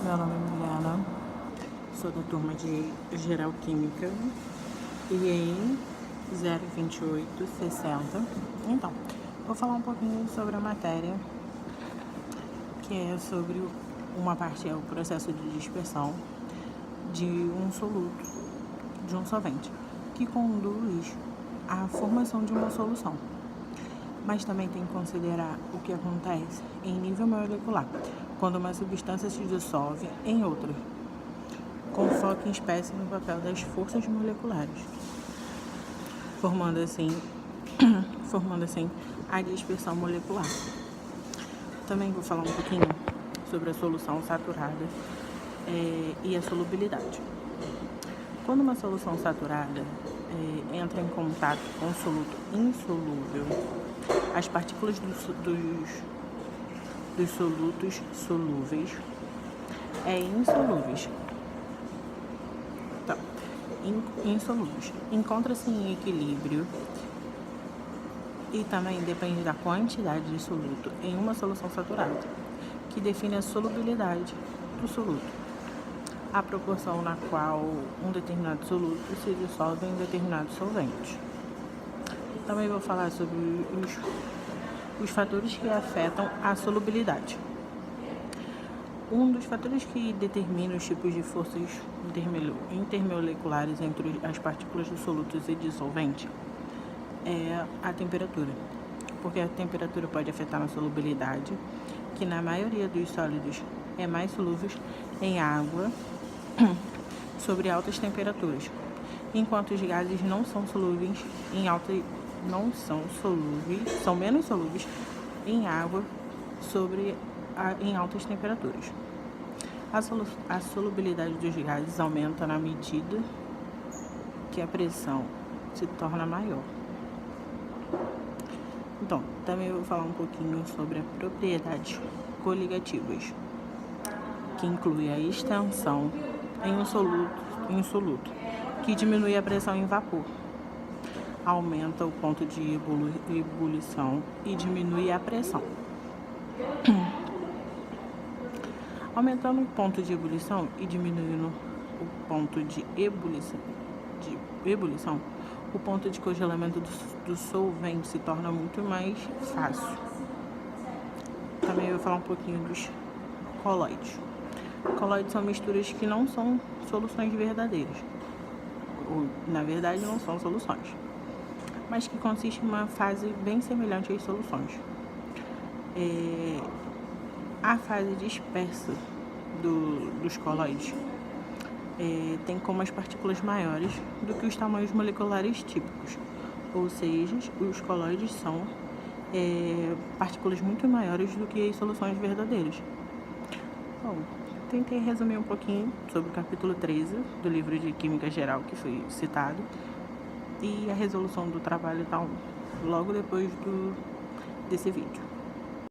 Meu nome é Milena, sou da turma de Geral Química e em 02860. Então, vou falar um pouquinho sobre a matéria, que é sobre uma parte, é o processo de dispersão de um soluto, de um solvente, que conduz à formação de uma solução. Mas também tem que considerar o que acontece em nível molecular, quando uma substância se dissolve em outra, com foco em espécie no papel das forças moleculares, formando assim a dispersão molecular. Também vou falar um pouquinho sobre a solução saturada e a solubilidade. Quando uma solução saturada entra em contato com um soluto insolúvel, as partículas dos solutos solúveis insolúveis encontra-se em equilíbrio e também depende da quantidade de soluto em uma solução saturada, que define a solubilidade do soluto, a proporção na qual um determinado soluto se dissolve em determinado solvente. Também vou falar sobre os fatores que afetam a solubilidade. Um dos fatores que determina os tipos de forças intermoleculares entre as partículas dos solutos e dissolvente é a temperatura, porque a temperatura pode afetar a solubilidade, que na maioria dos sólidos é mais solúvel em água sobre altas temperaturas, enquanto os gases não são solúveis são menos solúveis em água em altas temperaturas. A solubilidade dos gases aumenta na medida que a pressão se torna maior. Então, também vou falar um pouquinho sobre as propriedades coligativas, que inclui a extensão em um soluto, que diminui a pressão em vapor, aumenta o ponto de ebulição e diminui a pressão. Aumentando o ponto de ebulição e diminuindo o ponto de ebulição, o ponto de congelamento do solvente se torna muito mais fácil. Também eu vou falar um pouquinho dos coloides. Coloides são misturas que não são soluções verdadeiras, ou na verdade não são soluções, mas que consiste em uma fase bem semelhante às soluções. A fase dispersa dos coloides tem como as partículas maiores do que os tamanhos moleculares típicos, ou seja, os coloides são partículas muito maiores do que as soluções verdadeiras. Bom, tentei resumir um pouquinho sobre o capítulo 13 do livro de Química Geral que foi citado, e a resolução do trabalho está logo depois desse vídeo.